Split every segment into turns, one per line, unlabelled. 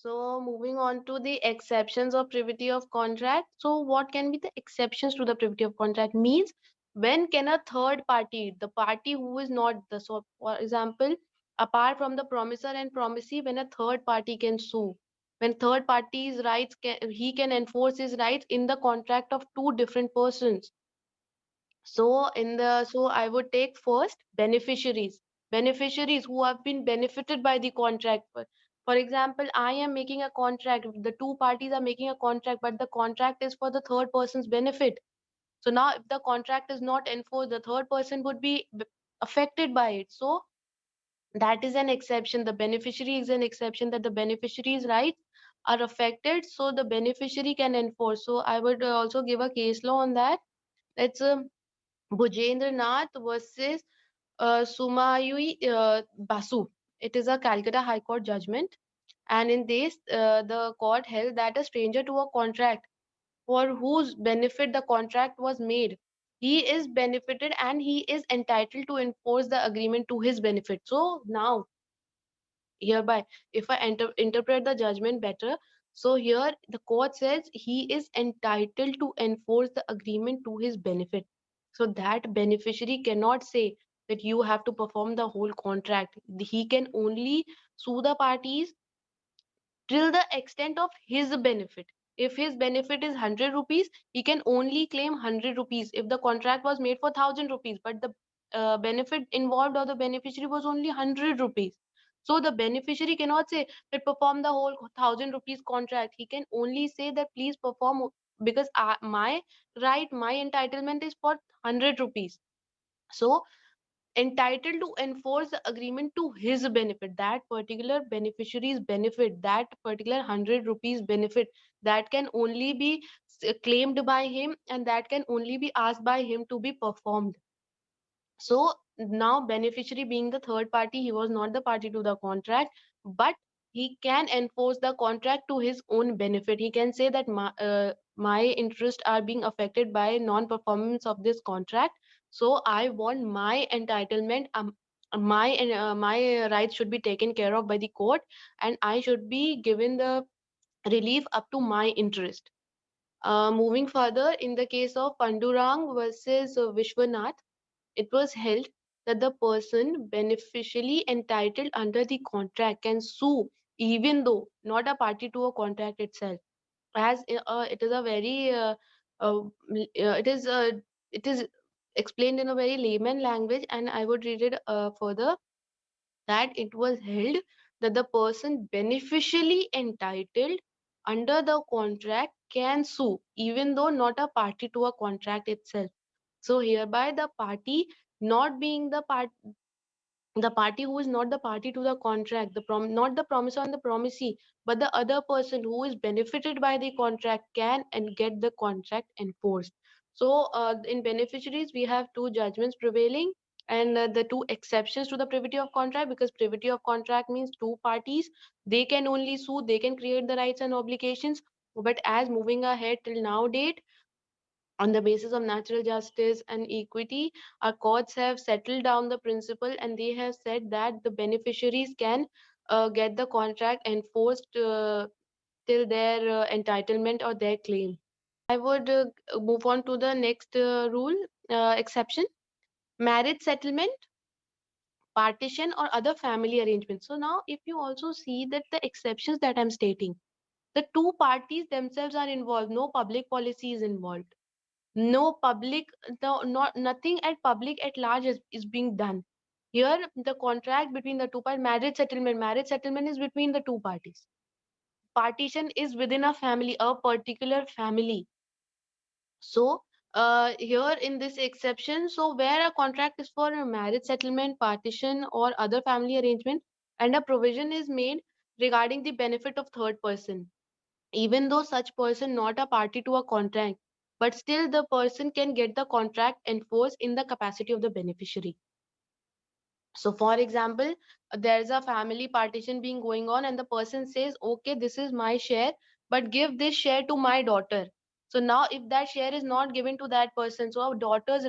So moving on to the exceptions of privity of contract. So what can be the exceptions to the privity of contract means when can a third party, the party who is not the, so for example, apart from the promisor and promisee, when a third party can sue, when third party's rights can, he can enforce his rights in the contract of two different persons. So in the so I would take first beneficiaries. Beneficiaries who have been benefited by the contract. For example, I am making a contract. The two parties are making a contract, but the contract is for the third person's benefit. So now, if the contract is not enforced, the third person would be affected by it. So that is an exception. The beneficiary is an exception that the beneficiary's rights are affected. So the beneficiary can enforce. So I would also give a case law on that. Let's Bhujendra Nath versus Sumayui Basu. It is a Calcutta High Court judgment, and in this, the court held that a stranger to a contract for whose benefit the contract was made, he is benefited and he is entitled to enforce the agreement to his benefit. So now, hereby, if I interpret the judgment better, so here the court says he is entitled to enforce the agreement to his benefit. So that beneficiary cannot say that you have to perform the whole contract. He can only sue the parties till the extent of his benefit. If his benefit is 100 rupees, he can only claim 100 rupees. If the contract was made for 1000 rupees, but the benefit involved or the beneficiary was only 100 rupees. So the beneficiary cannot say that perform the whole 1000 rupees contract. He can only say that please perform because my right, my entitlement is for 100 rupees. So entitled to enforce the agreement to his benefit, that particular beneficiary's benefit, that particular 100 rupees benefit, that can only be claimed by him and that can only be asked by him to be performed. So now beneficiary being the third party, he was not the party to the contract, but he can enforce the contract to his own benefit. He can say that my interests are being affected by non-performance of this contract. So I want my entitlement, my rights should be taken care of by the court, and I should be given the relief up to my interest. Moving further, in the case of Pandurang versus Vishwanath, it was held that the person beneficially entitled under the contract can sue even though not a party to a contract itself. As it is a very uh, it is explained in a very layman language, and I would read it further that it was held that the person beneficially entitled under the contract can sue even though not a party to a contract itself. So hereby the party not being the party who is not the party to the contract, not the promisor and the promisee, but the other person who is benefited by the contract can and get the contract enforced. So in beneficiaries, we have two judgments prevailing and the two exceptions to the privity of contract, because privity of contract means two parties, they can only sue, they can create the rights and obligations. But as moving ahead till now date, on the basis of natural justice and equity, our courts have settled down the principle and they have said that the beneficiaries can get the contract enforced till their entitlement or their claim. I would move on to the next rule, exception, marriage settlement, partition, or other family arrangements. So now, if you also see that the exceptions that I'm stating, the two parties themselves are involved, no public policy is involved, no public, no, not nothing at public at large is being done here. The contract between the two parties, marriage settlement is between the two parties, partition is within a family, a particular family. So here in this exception, so where a contract is for a marriage settlement, partition, or other family arrangement, and a provision is made regarding the benefit of third person, even though such person not a party to a contract, but still the person can get the contract enforced in the capacity of the beneficiary. So for example, there's a family partition being going on and the person says, okay, this is my share, but give this share to my daughter. So now if that share is not given to that person, so our daughter's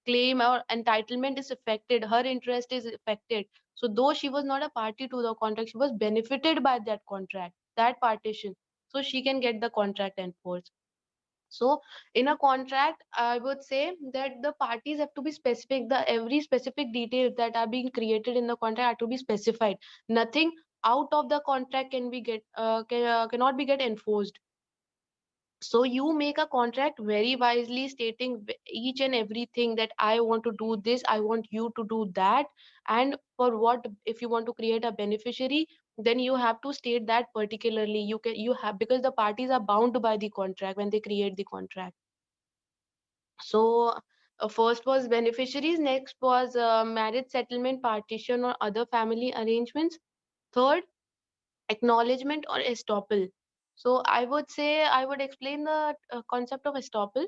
claim or entitlement is affected, her interest is affected. So though she was not a party to the contract, she was benefited by that contract, that partition. So she can get the contract enforced. So in a contract, I would say that the parties have to be specific. The every specific details that are being created in the contract have to be specified. Nothing out of the contract can be cannot be get enforced. So you make a contract very wisely, stating each and everything, that I want to do this, I want you to do that, and for what. If you want to create a beneficiary, then you have to state that particularly. You have, because the parties are bound by the contract when they create the contract. So first was beneficiaries, next was marriage settlement, partition or other family arrangements. Third, acknowledgement or estoppel. So I would say, I would explain the concept of estoppel.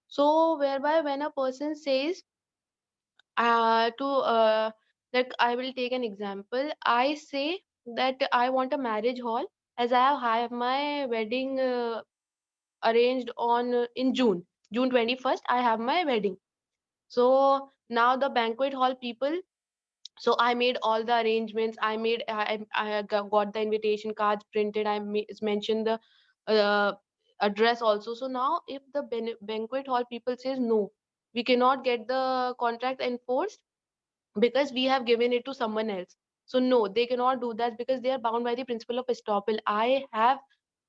So whereby when a person says to like, I will take an example. I say that I want a marriage hall, as I have my wedding arranged on in June 21st. I have my wedding. So now the banquet hall people, so I made all the arrangements. I got the invitation cards printed. Mentioned the uh, address also. So now if the banquet hall people says no, we cannot get the contract enforced because we have given it to someone else. So no, they cannot do that because they are bound by the principle of estoppel. I have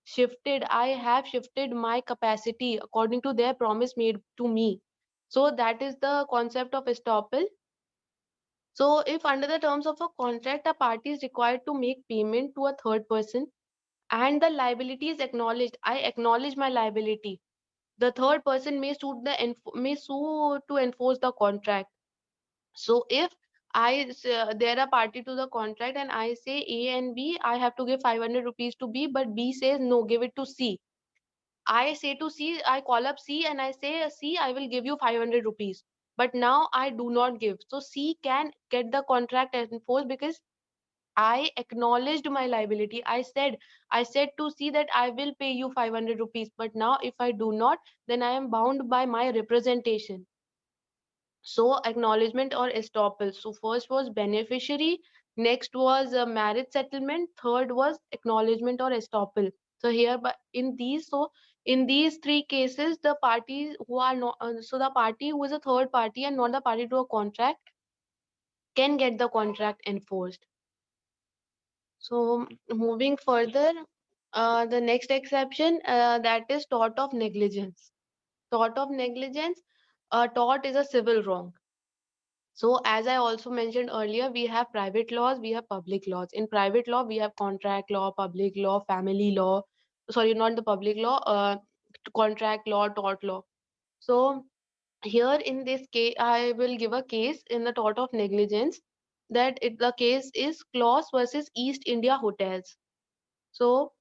shifted my capacity according to their promise made to me. So that is the concept of estoppel. So, if under the terms of a contract, a party is required to make payment to a third person and the liability is acknowledged, I acknowledge my liability. The third person may sue to enforce the contract. So, if they're a party to the contract and I say A and B, I have to give 500 rupees to B, but B says no, give it to C. I say to C, I call up C and I say, C, I will give you 500 rupees. But now I do not give. So C can get the contract enforced because I acknowledged my liability. I said to C that I will pay you 500 rupees. But now if I do not, then I am bound by my representation. So acknowledgement or estoppel. So first was beneficiary, next was a marriage settlement, third was acknowledgement or estoppel. So here, but in these three cases, the parties who are not, so the party who is a third party and not the party to a contract can get the contract enforced. So moving further, the next exception, that is tort of negligence. Tort of negligence, tort is a civil wrong. So, as I also mentioned earlier, we have private laws, we have public laws. In private law, we have contract law, public law, family law. Sorry, not the public law, contract law, tort law. So, here in this case, I will give a case in the tort of negligence, the case is Claus versus East India Hotels. So,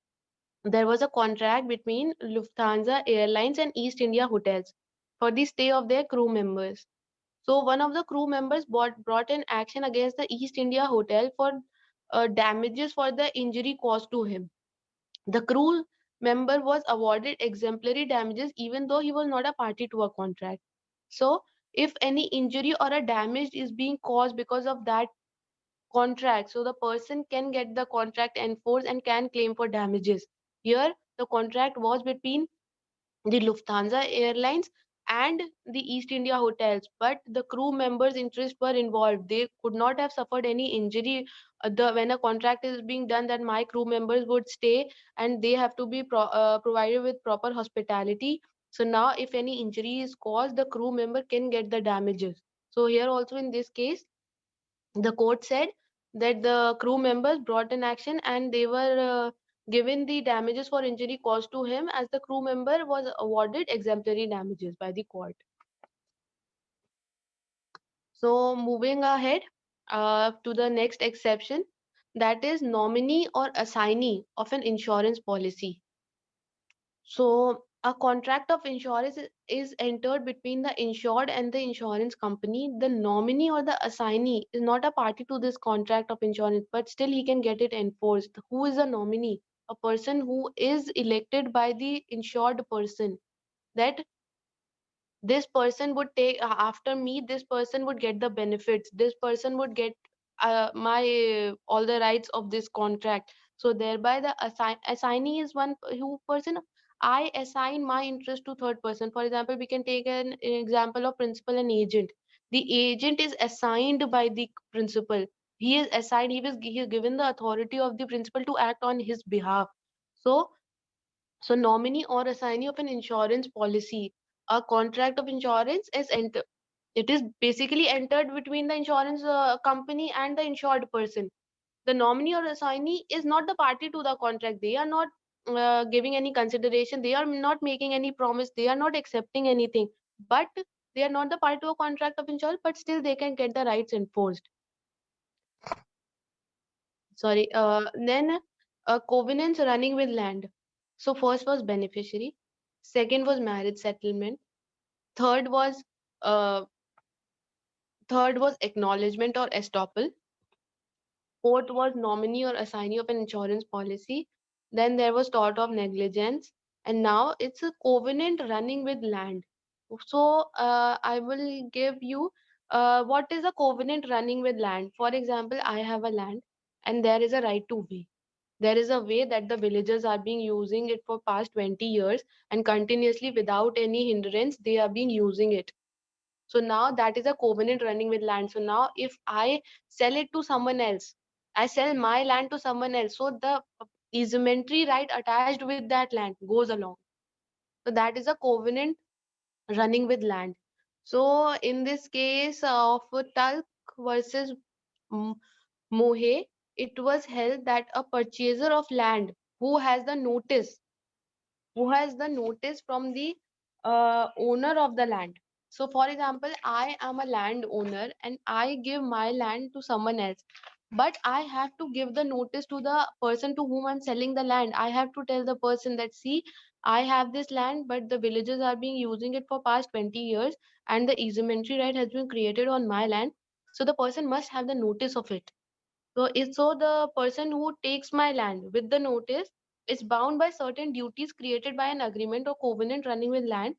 there was a contract between Lufthansa Airlines and East India Hotels for the stay of their crew members. So one of the crew members brought an action against the East India Hotel for damages for the injury caused to him. The crew member was awarded exemplary damages even though he was not a party to a contract. So if any injury or a damage is being caused because of that contract, so the person can get the contract enforced and can claim for damages. Here, the contract was between the Lufthansa Airlines and the East India Hotels, but the crew members' interests were involved. They could not have suffered any injury. When a contract is being done, that my crew members would stay and they have to be provided with proper hospitality. So now, if any injury is caused, the crew member can get the damages. So here also in this case, the court said that the crew members brought an action and they were given the damages for injury caused to him, as the crew member was awarded exemplary damages by the court. So moving ahead to the next exception, that is nominee or assignee of an insurance policy. So, a contract of insurance is entered between the insured and the insurance company. The nominee or the assignee is not a party to this contract of insurance, but still he can get it enforced. Who is a nominee? A person who is elected by the insured person. That this person would take after me, this person would get the benefits, this person would get my all the rights of this contract. So thereby the assignee is one who person. I assign my interest to third person. For example, we can take an example of principal and agent. The agent is assigned by the principal. He is assigned, he is given the authority of the principal to act on his behalf. So so nominee or assignee of an insurance policy, a contract of insurance is it is basically entered between the insurance company and the insured person. The nominee or assignee is not the party to the contract. They are not giving any consideration. They are not making any promise. They are not accepting anything. But they are not the party to a contract of insurance, but still they can get the rights enforced. Sorry. Then covenants running with land. So first was beneficiary, second was marriage settlement, third was uh, third was acknowledgement or estoppel, fourth was nominee or assignee of an insurance policy, then there was tort of negligence, and now it's a covenant running with land. So I will give you what is a covenant running with land. For example, I have a land and there is a right to way. There is a way that the villagers are being using it for past 20 years, and continuously without any hindrance they are being using it. So now that is a covenant running with land. So now if I sell it to someone else, I sell my land to someone else, so the easementary right attached with that land goes along. So that is a covenant running with land. So in this case of Talc versus M- Mohe, it was held that a purchaser of land who has the notice, from the owner of the land. So, for example, I am a landowner and I give my land to someone else, but I have to give the notice to the person to whom I'm selling the land. I have to tell the person that, see, I have this land, but the villagers are being using it for past 20 years, and the easementary right has been created on my land. So the person must have the notice of it. So the person who takes my land with the notice is bound by certain duties created by an agreement or covenant running with land,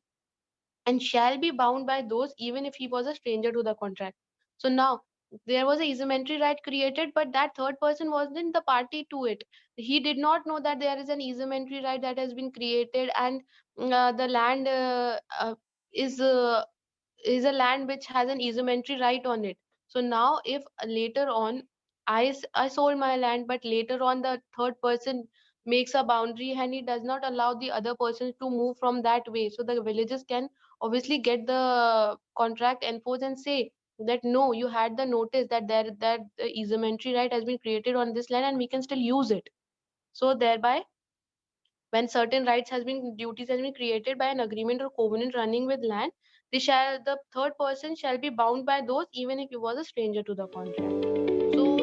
and shall be bound by those even if he was a stranger to the contract. So now there was a easementary right created, but that third person wasn't the party to it. He did not know that there is an easementary right that has been created, and the land is a land which has an easementary right on it. So now, if later on I sold my land, but later on the third person makes a boundary and he does not allow the other persons to move from that way, so the villagers can obviously get the contract enforced and say that no, you had the notice that the easementary right has been created on this land and we can still use it. So thereby, when certain rights has been duties has been created by an agreement or covenant running with land, the third person shall be bound by those even if he was a stranger to the contract. So